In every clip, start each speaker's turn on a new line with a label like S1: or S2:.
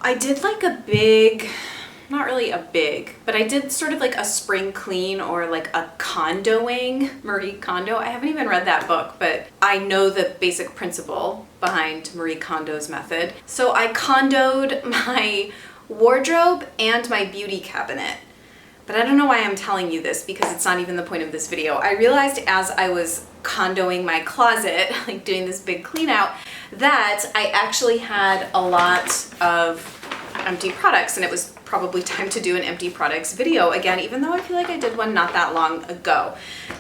S1: I did like a big, not really a big, but I did sort of like a spring clean or like a condoing, Marie Kondo. I haven't even read that book, but I know the basic principle behind Marie Kondo's method. So I condoed my wardrobe and my beauty cabinet. But I don't know why I'm telling you this because it's not even the point of this video. I realized as I was condoing my closet, like doing this big clean out, that I actually had a lot of empty products, and it was probably time to do an empty products video again, even though I feel like I did one not that long ago.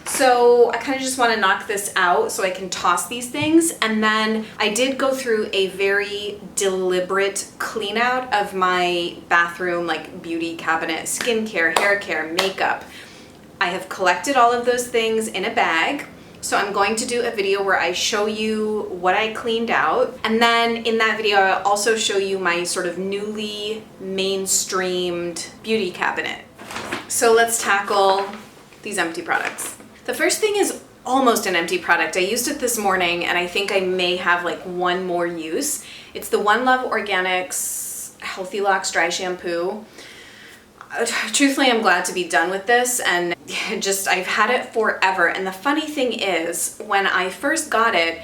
S1: So I kind of just want to knock this out so I can toss these things. And then I did go through a very deliberate clean out of my bathroom, like beauty cabinet, skincare, hair care, makeup. I have collected all of those things in a bag. So I'm going to do a video where I show you what I cleaned out. And then in that video, I'll also show you my sort of newly mainstreamed beauty cabinet. So let's tackle these empty products. The first thing is almost an empty product. I used it this morning and I think I may have like one more use. It's the One Love Organics Healthy Locks Dry Shampoo. Truthfully, I'm glad to be done with this, and just I've had it forever. And the funny thing is, when I first got it,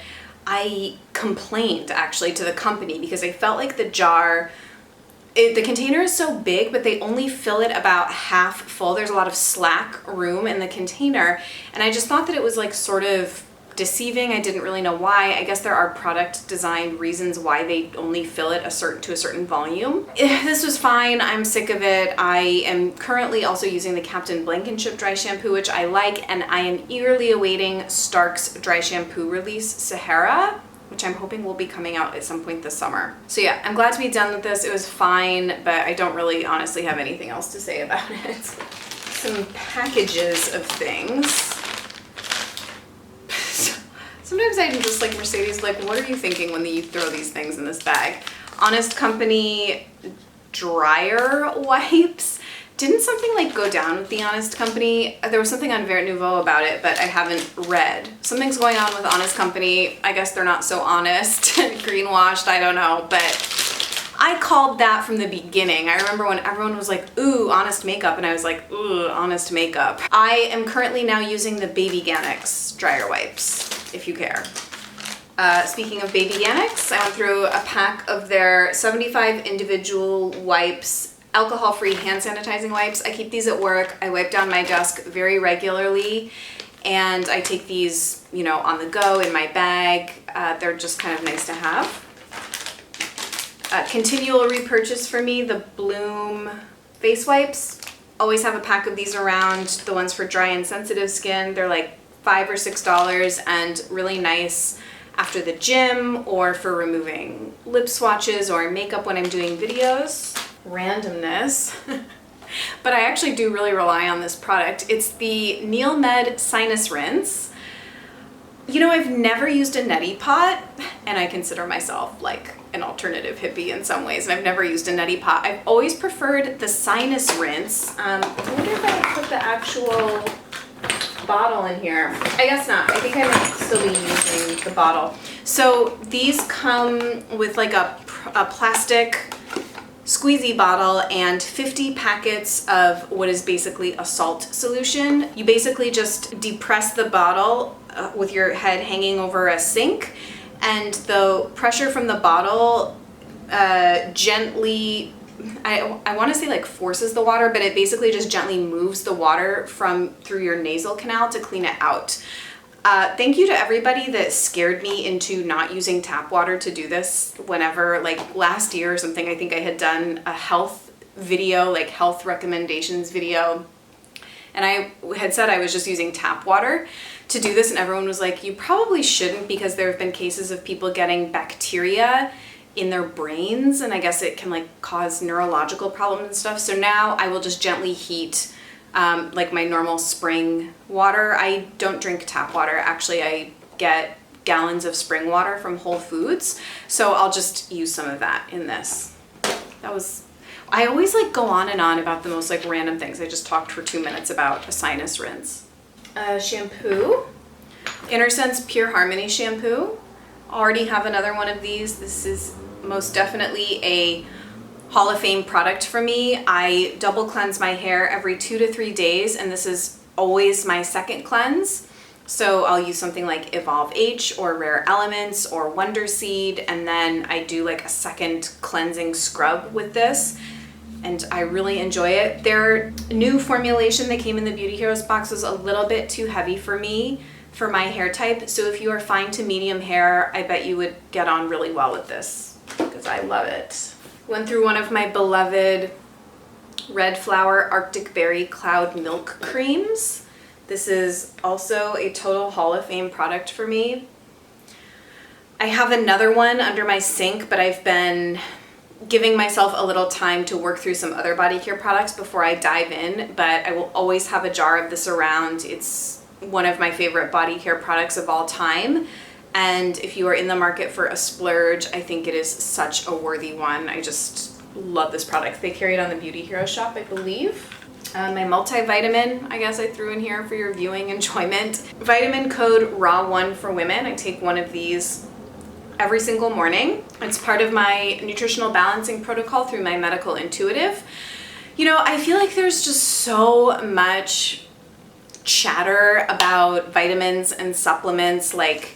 S1: I complained actually to the company because I felt like the jar, the container is so big, but they only fill it about half full. There's a lot of slack room in the container, and I just thought that it was like sort of deceiving. I didn't really know why. I guess there are product design reasons why they only fill it to a certain volume. This was fine. I'm sick of it. I am currently also using the Captain Blankenship dry shampoo, which I like, and I am eagerly awaiting Stark's dry shampoo release, Sahara, which I'm hoping will be coming out at some point this summer. So yeah, I'm glad to be done with this. It was fine, but I don't really honestly have anything else to say about it. Some packages of things. Sometimes I'm just like, Mercedes, like, what are you thinking when you throw these things in this bag? Honest Company dryer wipes. Didn't something like go down with the Honest Company? There was something on Vert Nouveau about it, but I haven't read. Something's going on with Honest Company. I guess they're not so honest and greenwashed, I don't know, but I called that from the beginning. I remember when everyone was like, ooh, Honest makeup, and I was like, ooh, Honest makeup. I am currently now using the Babyganics dryer wipes, if you care. Speaking of Babyganics, I went through a pack of their 75 individual wipes, alcohol-free hand sanitizing wipes. I keep these at work. I wipe down my desk very regularly, and I take these, you know, on the go in my bag. They're just kind of nice to have. Continual repurchase for me, the Blum face wipes. Always have a pack of these around. The ones for dry and sensitive skin, they're like $5 or $6 and really nice after the gym or for removing lip swatches or makeup when I'm doing videos. Randomness. But I actually do really rely on this product. It's the Med Sinus Rinse. You know, I've never used a neti pot, and I consider myself like an alternative hippie in some ways, and I've never used a neti pot. I've always preferred the sinus rinse. I wonder if I put the actual bottle in here. I guess not. I think I might still be using the bottle. So these come with like a plastic squeezy bottle and 50 packets of what is basically a salt solution. You basically just depress the bottle with your head hanging over a sink, and the pressure from the bottle gently, I want to say like forces the water, but it basically just gently moves the water through your nasal canal to clean it out. Thank you to everybody that scared me into not using tap water to do this whenever, like last year or something, I think I had done a health video, like health recommendations video, and I had said I was just using tap water to do this, and everyone was like, you probably shouldn't, because there have been cases of people getting bacteria in their brains, and I guess it can like cause neurological problems and stuff. So now I will just gently heat like my normal spring water. I don't drink tap water. Actually, I get gallons of spring water from Whole Foods, so I'll just use some of that in this. I always like go on and on about the most like random things. I just talked for 2 minutes about a sinus rinse. Shampoo, Intersense Pure Harmony shampoo. Already have another one of these. This is most definitely a Hall of Fame product for me. I double cleanse my hair every 2 to 3 days, and this is always my second cleanse. So I'll use something like Evolve H or Rare Elements or Wonder Seed, and then I do like a second cleansing scrub with this, and I really enjoy it. Their new formulation that came in the Beauty Heroes box was a little bit too heavy for me, for my hair type, so if you are fine to medium hair, I bet you would get on really well with this, because I love it. Went through one of my beloved Red Flower Arctic Berry Cloud Milk Creams. This is also a total Hall of Fame product for me. I have another one under my sink, but I've been giving myself a little time to work through some other body care products before I dive in, but I will always have a jar of this around. It's one of my favorite body care products of all time. And if you are in the market for a splurge, I think it is such a worthy one. I just love this product. They carry it on the Beauty Hero shop, I believe. My multivitamin, I guess I threw in here for your viewing enjoyment. Vitamin code RAW1 for women. I take one of these every single morning. It's part of my nutritional balancing protocol through my medical intuitive. You know, I feel like there's just so much chatter about vitamins and supplements, like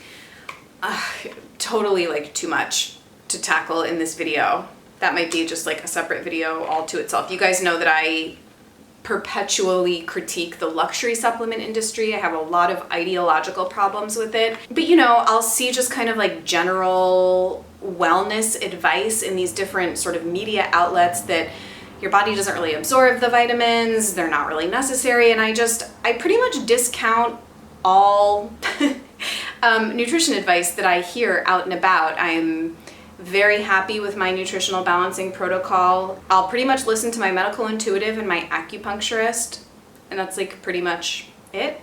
S1: totally like too much to tackle in this video. That might be just like a separate video all to itself. You guys know that I perpetually critique the luxury supplement industry. I have a lot of ideological problems with it. But you know, I'll see just kind of like general wellness advice in these different sort of media outlets that your body doesn't really absorb the vitamins, they're not really necessary, and I pretty much discount all nutrition advice that I hear out and about. I'm very happy with my nutritional balancing protocol. I'll pretty much listen to my medical intuitive and my acupuncturist, and that's like pretty much it,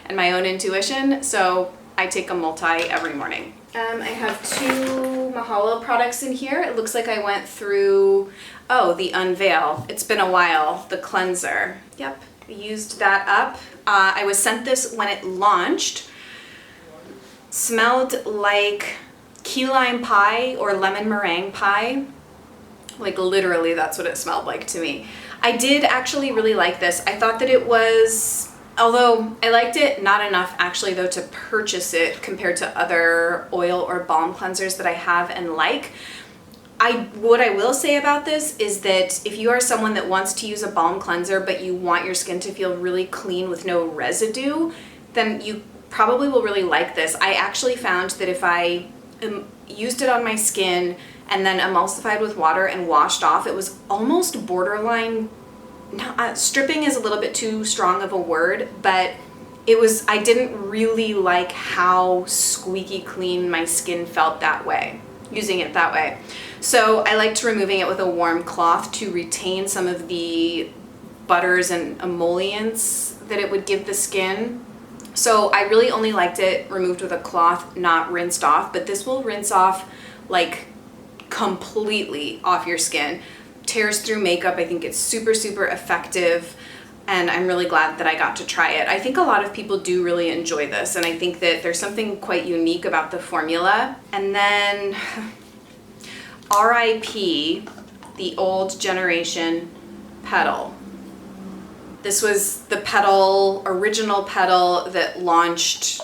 S1: and my own intuition. So I take a multi every morning. I have 2 Mahalo products in here. It looks like I went through, the Unveil. It's been a while, the cleanser. Yep, I used that up. I was sent this when it launched. Smelled like key lime pie or lemon meringue pie. Like literally that's what it smelled like to me. I did actually really like this. I thought that it was, although I liked it, not enough actually though to purchase it compared to other oil or balm cleansers that I have and like. What I will say about this is that if you are someone that wants to use a balm cleanser but you want your skin to feel really clean with no residue, then you probably will really like this. I actually found that if I used it on my skin and then emulsified with water and washed off, it was almost borderline, stripping is a little bit too strong of a word, but I didn't really like how squeaky clean my skin felt that way, using it that way. So I liked removing it with a warm cloth to retain some of the butters and emollients that it would give the skin. So I really only liked it removed with a cloth, not rinsed off, but this will rinse off like completely off your skin. Tears through makeup. I think it's super, super effective, and I'm really glad that I got to try it. I think a lot of people do really enjoy this, and I think that there's something quite unique about the formula. And then RIP, the old generation petal. This was the original petal that launched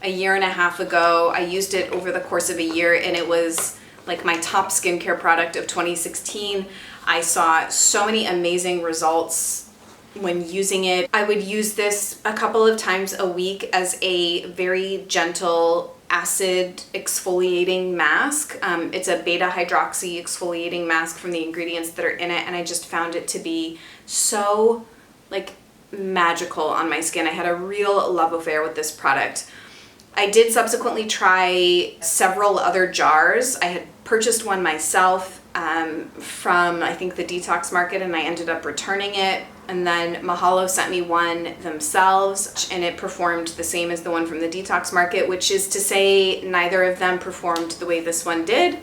S1: a year and a half ago. I used it over the course of a year, and it was like my top skincare product of 2016. I saw so many amazing results when using it. I would use this a couple of times a week as a very gentle acid exfoliating mask. It's a beta hydroxy exfoliating mask from the ingredients that are in it, and I just found it to be so like magical on my skin. I had a real love affair with this product. I did subsequently try several other jars. I had purchased one myself from I think the Detox Market, and I ended up returning it. And then Mahalo sent me one themselves, and it performed the same as the one from the Detox Market, which is to say neither of them performed the way this one did.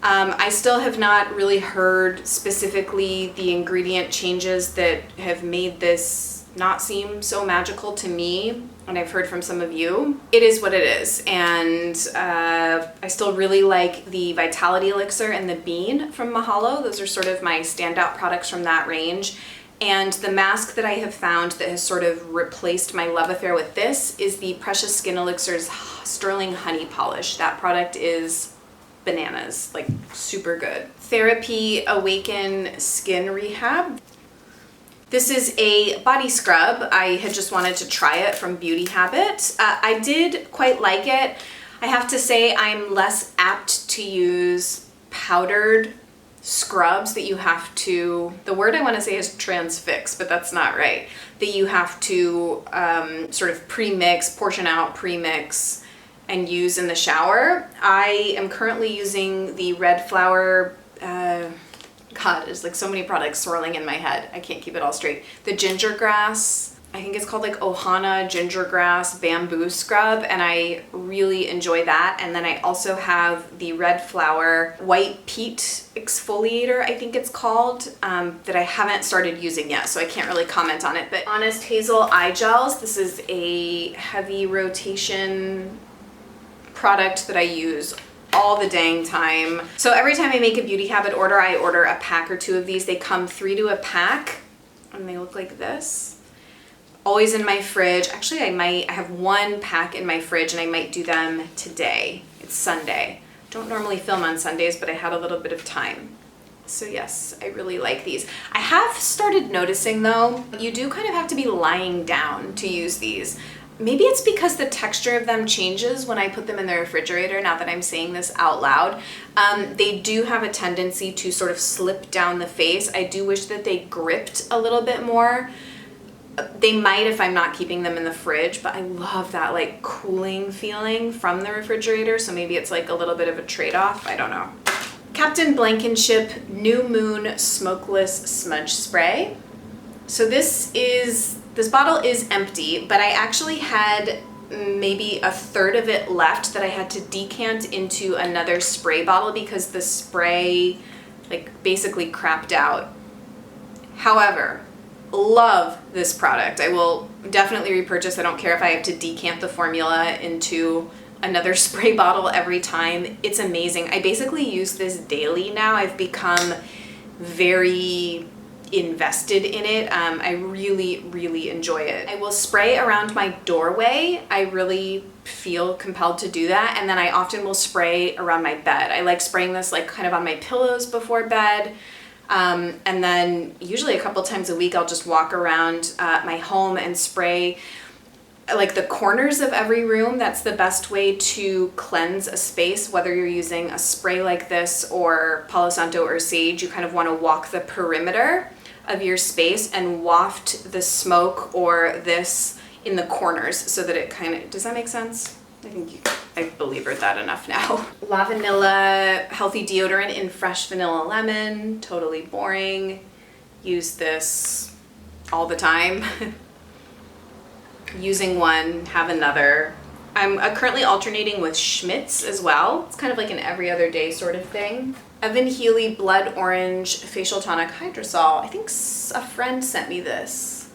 S1: I still have not really heard specifically the ingredient changes that have made this not seem so magical to me, and I've heard from some of you, it is what it is. And I still really like the Vitality Elixir and the Bean from Mahalo. Those are sort of my standout products from that range. And the mask that I have found that has sort of replaced my love affair with this is the Precious Skin Elixir's Sterling Honey Polish. That product is bananas, like super good. Therapy Awaken Skin Rehab. This is a body scrub. I had just wanted to try it from Beauty Habit. I did quite like it. I have to say I'm less apt to use powdered scrubs that you have to, the word I want to say is transfix, but that's not right, that you have to sort of pre-mix, portion out, pre-mix, and use in the shower. I am currently using the Red Flower, God, there's like so many products swirling in my head. I can't keep it all straight. The ginger grass, I think it's called like Ohana ginger grass bamboo scrub, and I really enjoy that. And then I also have the Red Flower white peat exfoliator, I think it's called, that I haven't started using yet, so I can't really comment on it. But Honest Hazel eye gels, this is a heavy rotation product that I use all the dang time. So every time I make a Beauty Habit order, I order a pack or 2 of these. They come 3 to a pack, and they look like this. Always in my fridge. Actually, I have 1 pack in my fridge, and I might do them today. It's Sunday. Don't normally film on Sundays, but I had a little bit of time. So yes, I really like these. I have started noticing though, you do kind of have to be lying down to use these. Maybe it's because the texture of them changes when I put them in the refrigerator, now that I'm saying this out loud. They do have a tendency to sort of slip down the face. I do wish that they gripped a little bit more. They might if I'm not keeping them in the fridge, but I love that like cooling feeling from the refrigerator, so maybe it's like a little bit of a trade-off, I don't know. Captain Blankenship New Moon Smokeless Smudge Spray. So this bottle is empty, but I actually had maybe a third of it left that I had to decant into another spray bottle because the spray like basically crapped out. However, love this product. I will definitely repurchase. I don't care if I have to decant the formula into another spray bottle every time. It's amazing. I basically use this daily now. I've become very invested in it. I really, really enjoy it. I will spray around my doorway. I really feel compelled to do that. And then I often will spray around my bed. I like spraying this like kind of on my pillows before bed. And then usually a couple times a week, I'll just walk around my home and spray like the corners of every room. That's the best way to cleanse a space, whether you're using a spray like this or Palo Santo or sage. You kind of want to walk the perimeter of your space and waft the smoke or this in the corners so that it kind of, does that make sense? I think I've believered that enough now. LaVanilla Healthy Deodorant in Fresh Vanilla Lemon, totally boring. Use this all the time. Using one, have another. I'm currently alternating with Schmidt's as well. It's kind of like an every other day sort of thing. Healy Blood Orange Facial Tonic Hydrosol. I think a friend sent me this.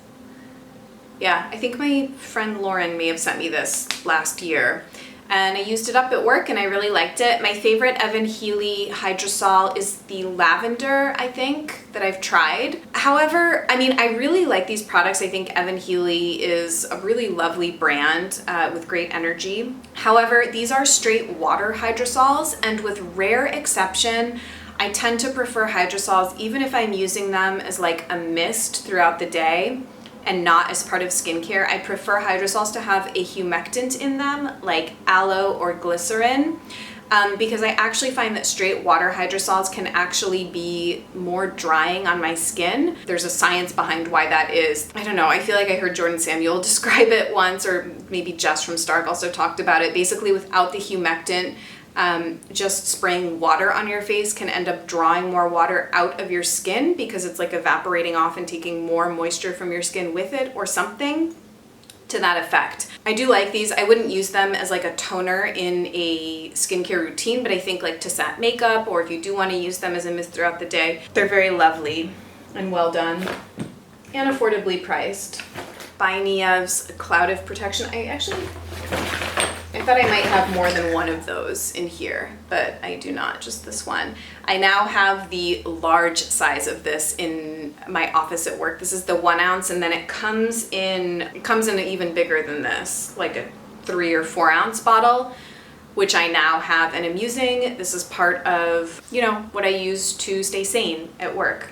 S1: Yeah, I think my friend Lauren may have sent me this last year. And I used it up at work and I really liked it. My favorite Healy Hydrosol is the lavender, I think, that I've tried. However, I mean, I really like these products. I think Healy is a really lovely brand with great energy. However, these are straight water hydrosols, and with rare exception, I tend to prefer hydrosols even if I'm using them as like a mist throughout the day and not as part of skincare. I prefer hydrosols to have a humectant in them, like aloe or glycerin, because I actually find that straight water hydrosols can actually be more drying on my skin. There's a science behind why that is. I don't know, I feel like I heard Jordan Samuel describe it once, or maybe Jess from Stark also talked about it. Basically, without the humectant, just spraying water on your face can end up drawing more water out of your skin because it's like evaporating off and taking more moisture from your skin with it, or something to that effect. I do like these. I wouldn't use them as like a toner in a skincare routine, but I think like to set makeup, or if you do want to use them as a mist throughout the day, they're very lovely and well done and affordably priced. by Niev's Cloudif Protection. I thought I might have more than one of those in here, but I do not, just this one. I now have the large size of this in my office at work. This is the 1 ounce, and then it comes in even bigger than this, like a 3 or 4 ounce bottle, which I now have and am using. This is part of, you know, what I use to stay sane at work.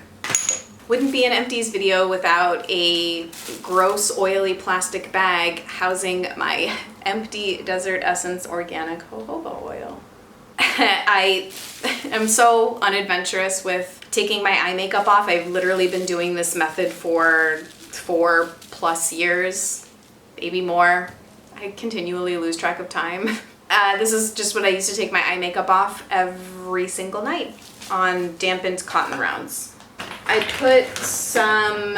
S1: Wouldn't be an empties video without a gross oily plastic bag housing my empty Desert Essence organic jojoba oil. I am so unadventurous with taking my eye makeup off. I've literally been doing this method for 4+ years, maybe more. I continually lose track of time. This is just what I use to take my eye makeup off every single night on dampened cotton rounds. I put some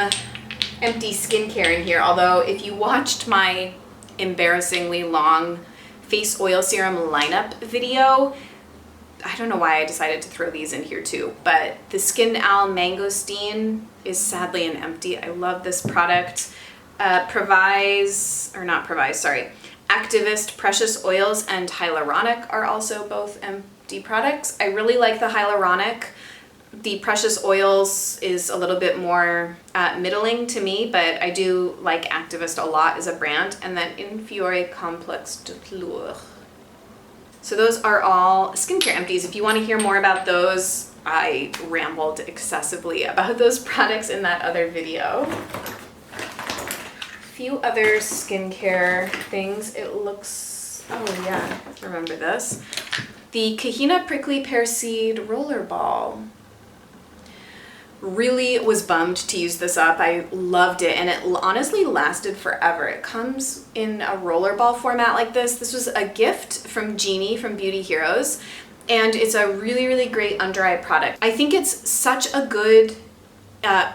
S1: empty skincare in here, although if you watched my embarrassingly long face oil serum lineup video, I don't know why I decided to throw these in here too, but the Skin Al Mangosteen is sadly an empty. I love this product. Activist Precious Oils and Hyaluronic are also both empty products. I really like the hyaluronic. The Precious Oils is a little bit more middling to me, but I do like Activist a lot as a brand. And then Infiore Complex de Fleur. So those are all skincare empties. If you want to hear more about those, I rambled excessively about those products in that other video. A few other skincare things. It looks, oh yeah, remember this. The Kahina Prickly Pear Seed Roller Ball. Really was bummed to use this up. I loved it, and it honestly lasted forever. It comes in a rollerball format like this. This was a gift from Jeannie from Beauty Heroes, and it's a really, really great under eye product. I think it's such a good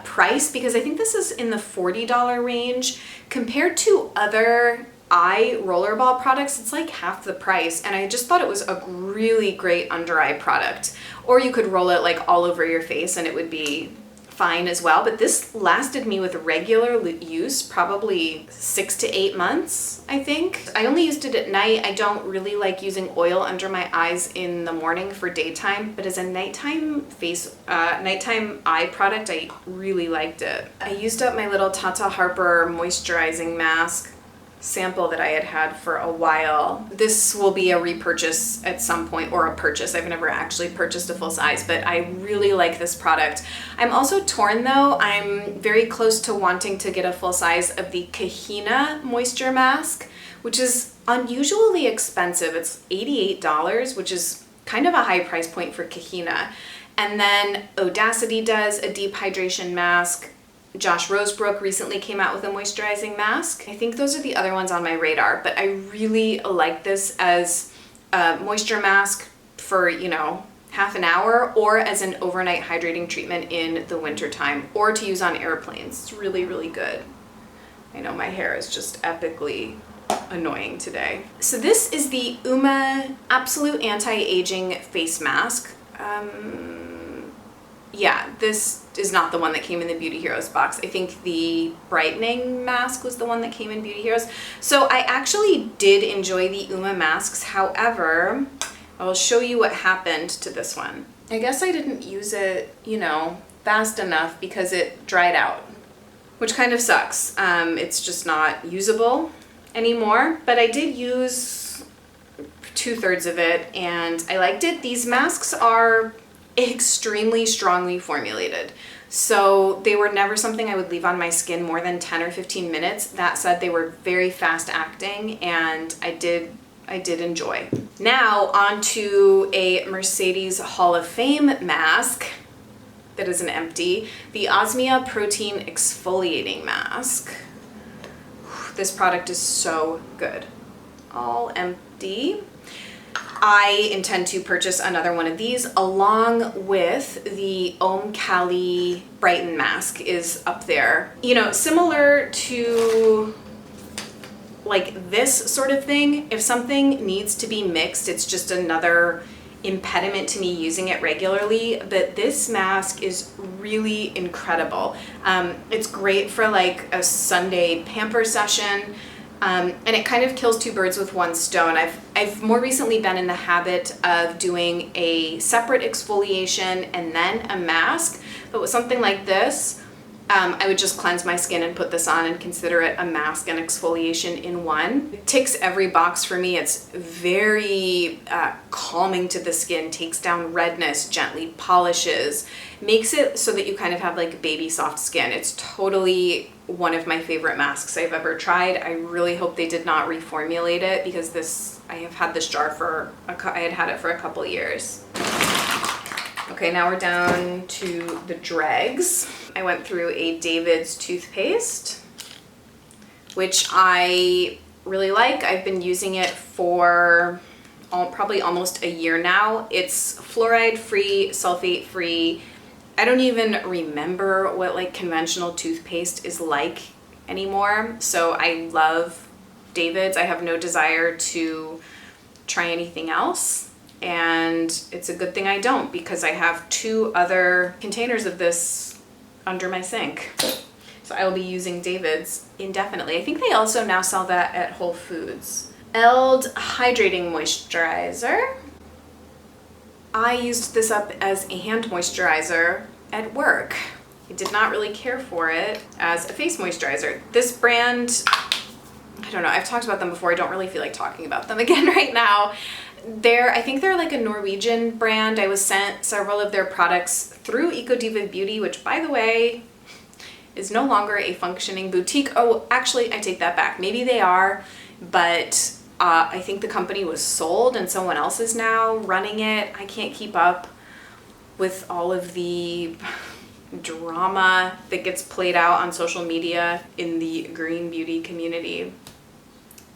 S1: price because I think this is in the $40 range compared to other eye rollerball products. It's like half the price, and I just thought it was a really great under eye product. Or you could roll it like all over your face and it would be fine as well. But this lasted me with regular use probably 6 to 8 months, I think. I only used it at night. I don't really like using oil under my eyes in the morning for daytime, but as a nighttime eye product, I really liked it. I used up my little Tata Harper moisturizing mask sample that I had for a while. This will be a repurchase at some point, or a purchase. I've never actually purchased a full size, but I really like this product. I'm also torn though. I'm very close to wanting to get a full size of the Kahina Moisture Mask, which is unusually expensive. It's $88, which is kind of a high price point for Kahina. And then Audacity does a deep hydration mask. Josh Rosebrook recently came out with a moisturizing mask. I think those are the other ones on my radar, but I really like this as a moisture mask for, you know, half an hour, or as an overnight hydrating treatment in the winter time, or to use on airplanes. It's really, really good. I know my hair is just epically annoying today. So this is the Uma Absolute Anti-Aging Face Mask. Yeah, this is not the one that came in the Beauty Heroes box. I think the brightening mask was the one that came in Beauty Heroes. So I actually did enjoy the Uma masks. However, I'll show you what happened to this one. I guess I didn't use it, you know, fast enough because it dried out, which kind of sucks. It's just not usable anymore, but I did use 2/3 of it and I liked it. These masks are extremely strongly formulated. So they were never something I would leave on my skin more than 10 or 15 minutes. That said, they were very fast acting and I did enjoy. Now onto a Mercedes Hall of Fame mask that is an empty, the Osmia Protein Exfoliating Mask. This product is so good. All empty. I intend to purchase another one of these along with the Om Kali Brighten Mask is up there. You know, similar to like this sort of thing, if something needs to be mixed, it's just another impediment to me using it regularly, but this mask is really incredible. It's great for like a Sunday pamper session, and it kind of kills two birds with one stone. I've more recently been in the habit of doing a separate exfoliation and then a mask, but with something like this, I would just cleanse my skin and put this on and consider it a mask and exfoliation in one. It ticks every box for me. It's very calming to the skin, takes down redness, gently polishes, makes it so that you kind of have like baby soft skin. It's totally one of my favorite masks I've ever tried. I really hope they did not reformulate it, because I have had this jar for, I had it for a couple years. Okay, now we're down to the dregs. I went through a David's toothpaste, which I really like. I've been using it for probably almost a year now. It's fluoride-free, sulfate-free. I don't even remember what like conventional toothpaste is like anymore. So I love David's. I have no desire to try anything else. And it's a good thing I don't, because I have 2 other containers of this under my sink. So I will be using David's indefinitely. I think they also now sell that at Whole Foods. Eld Hydrating Moisturizer. I used this up as a hand moisturizer at work. I did not really care for it as a face moisturizer. This brand, I don't know, I've talked about them before. I don't really feel like talking about them again right now. I think they're like a Norwegian brand. I was sent several of their products through Ecodiva Beauty, which by the way, is no longer a functioning boutique. Oh, actually, I take that back. Maybe they are, but I think the company was sold and someone else is now running it. I can't keep up with all of the drama that gets played out on social media in the green beauty community.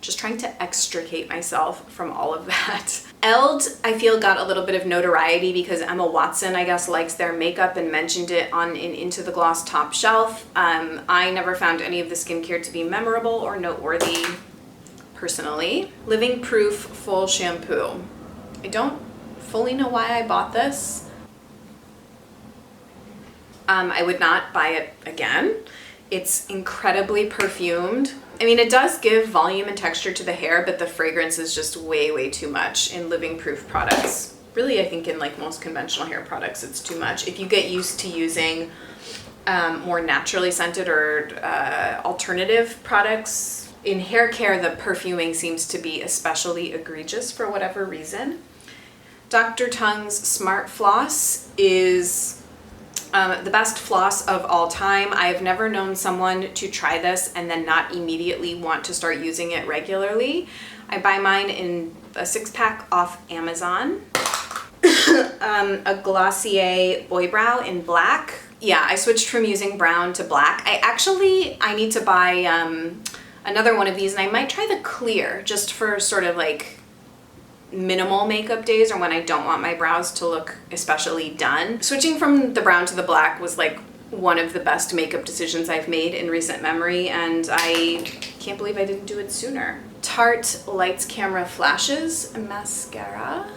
S1: Just trying to extricate myself from all of that. Eld, I feel, got a little bit of notoriety because Emma Watson, I guess, likes their makeup and mentioned it on in Into the Gloss Top Shelf. I never found any of the skincare to be memorable or noteworthy, personally. Living Proof Full Shampoo. I don't fully know why I bought this. I would not buy it again. It's incredibly perfumed. I mean, it does give volume and texture to the hair, but the fragrance is just way, way too much in Living Proof products. Really, I think in like most conventional hair products, it's too much. If you get used to using more naturally scented or alternative products, in hair care, the perfuming seems to be especially egregious for whatever reason. Dr. Tongue's Smart Floss is the best floss of all time. I have never known someone to try this and then not immediately want to start using it regularly. I buy mine in a 6-pack off Amazon. A Glossier Boy Brow in black. Yeah, I switched from using brown to black. I need to buy another one of these, and I might try the clear just for sort of like minimal makeup days or when I don't want my brows to look especially done. Switching from the brown to the black was like one of the best makeup decisions I've made in recent memory, and I can't believe I didn't do it sooner. Tarte Lights Camera Flashes Mascara.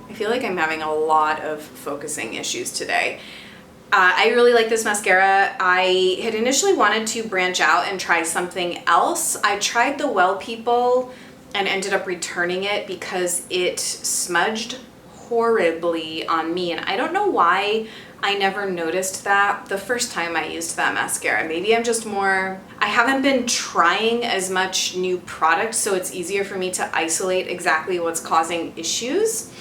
S1: I feel like I'm having a lot of focusing issues today. I really like this mascara. I had initially wanted to branch out and try something else. I tried the Well People and ended up returning it because it smudged horribly on me, and I don't know why I never noticed that the first time I used that mascara. Maybe I'm just more, I haven't been trying as much new product, so it's easier for me to isolate exactly what's causing issues.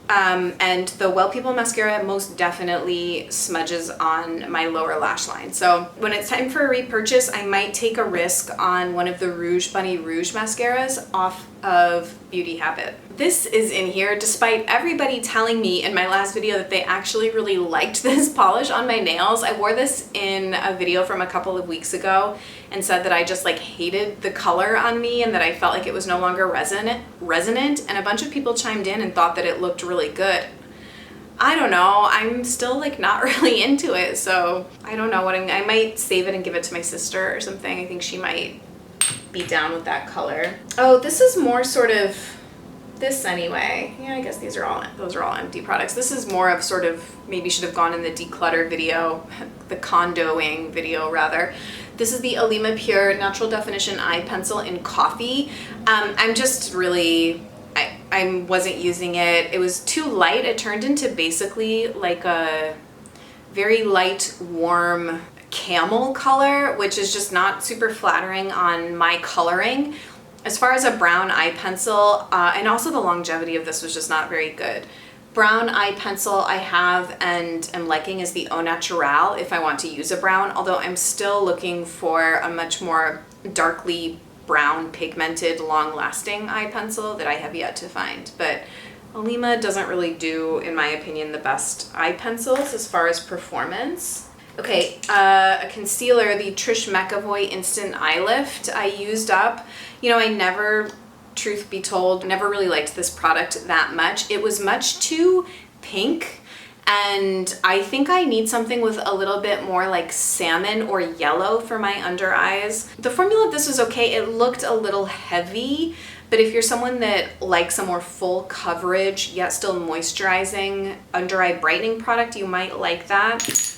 S1: And the Well People mascara most definitely smudges on my lower lash line. So when it's time for a repurchase, I might take a risk on one of the Rouge Bunny Rouge mascaras off of Beauty Habit. This is in here despite everybody telling me in my last video that they actually really liked this polish on my nails. I wore this in a video from a couple of weeks ago and said that I just like hated the color on me and that I felt like it was no longer resonant, and a bunch of people chimed in and thought that it looked really good. I don't know, I'm still like not really into it, so I don't know what I might save it and give it to my sister or something. I think she might be down with that color. Oh, this is more sort of this anyway. Yeah, I guess those are all empty products. This is more of sort of, maybe should have gone in the declutter video, the condoing video rather. This is the Alima Pure Natural Definition Eye Pencil in Coffee. I'm just really, I wasn't using it. It was too light. It turned into basically like a very light, warm camel color, which is just not super flattering on my coloring. As far as a brown eye pencil, and also the longevity of this was just not very good. Brown eye pencil I have and am liking is the Au Naturel if I want to use a brown, although I'm still looking for a much more darkly brown pigmented long-lasting eye pencil that I have yet to find. But Alima doesn't really do, in my opinion, the best eye pencils as far as performance. Okay, a concealer, the Trish McEvoy Instant Eye Lift I used up. You know, I never, truth be told, never really liked this product that much. It was much too pink, and I think I need something with a little bit more like salmon or yellow for my under eyes. The formula of this was okay. It looked a little heavy, but if you're someone that likes a more full coverage yet still moisturizing under eye brightening product, you might like that.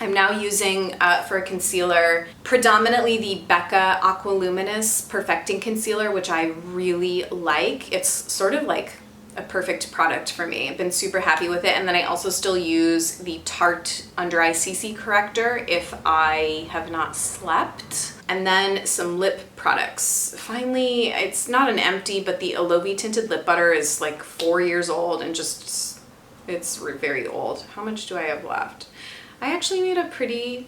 S1: I'm now using, for a concealer, predominantly the Becca Aqualuminous Perfecting Concealer, which I really like. It's sort of like a perfect product for me. I've been super happy with it. And then I also still use the Tarte Under Eye CC Corrector if I have not slept. And then some lip products. Finally, it's not an empty, but the Aloe Tinted Lip Butter is like 4 years old and just, it's very old. How much do I have left? I actually made a pretty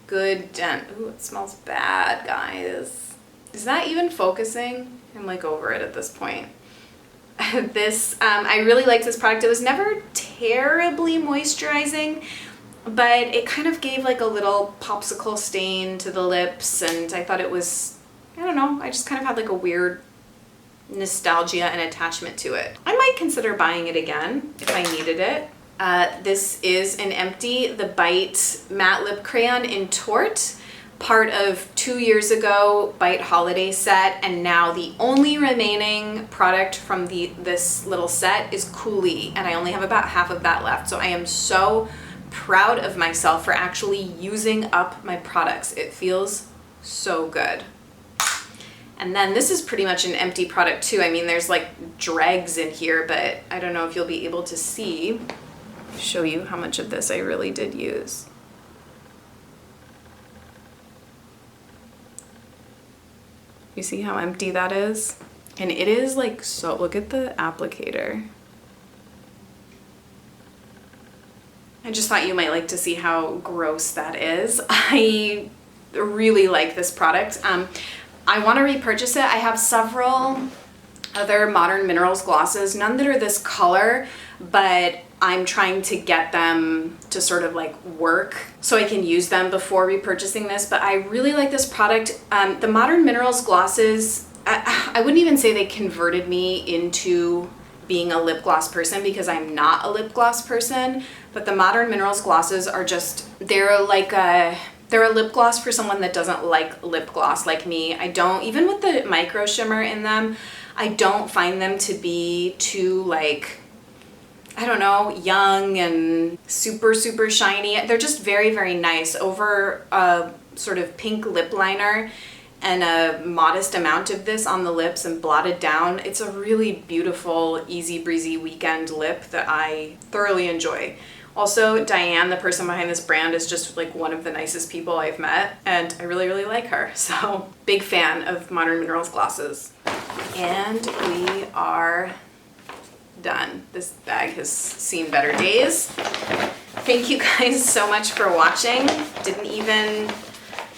S1: good dent. Ooh, it smells bad, guys. Is that even focusing? I'm like over it at this point. I really liked this product. It was never terribly moisturizing, but it kind of gave like a little popsicle stain to the lips, and I thought it was, I don't know, I just kind of had like a weird nostalgia and attachment to it. I might consider buying it again if I needed it. This is an empty, the Bite Matte Lip Crayon in Torte, part of 2 years ago Bite Holiday Set, and now the only remaining product from this little set is Coulis, and I only have about half of that left, so I am so proud of myself for actually using up my products. It feels so good. And then this is pretty much an empty product too. I mean, there's like dregs in here, but I don't know if you'll be able to see. Show you how much of this I really did use. You see how empty that is? And it is like, so look at the applicator. I just thought you might like to see how gross that is. I really like this product. I want to repurchase it. I have several other Modern Minerals glosses, none that are this color, but I'm trying to get them to sort of like work so I can use them before repurchasing this, but I really like this product. The Modern Minerals glosses, I wouldn't even say they converted me into being a lip gloss person because I'm not a lip gloss person, but the Modern Minerals glosses are just, they're a lip gloss for someone that doesn't like lip gloss like me. I don't, even with the micro shimmer in them, I don't find them to be too like, I don't know, young and super, super shiny. They're just very, very nice over a sort of pink lip liner and a modest amount of this on the lips and blotted down. It's a really beautiful, easy breezy weekend lip that I thoroughly enjoy. Also, Diane, the person behind this brand, is just like one of the nicest people I've met, and I really, really like her. So, big fan of Modern Minerals glosses. And we are done. This bag has seen better days. Thank you guys so much for watching. Didn't even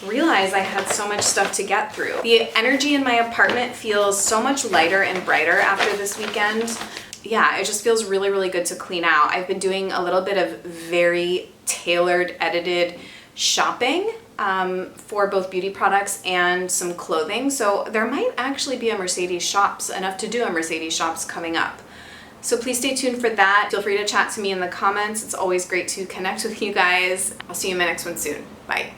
S1: realize I had so much stuff to get through. The energy in my apartment feels so much lighter and brighter after this weekend. Yeah, it just feels really, really good to clean out. I've been doing a little bit of very tailored, edited shopping for both beauty products and some clothing. So there might actually be a Mercedes Shops, enough to do a Mercedes Shops coming up. So please stay tuned for that. Feel free to chat to me in the comments. It's always great to connect with you guys. I'll see you in my next one soon. Bye.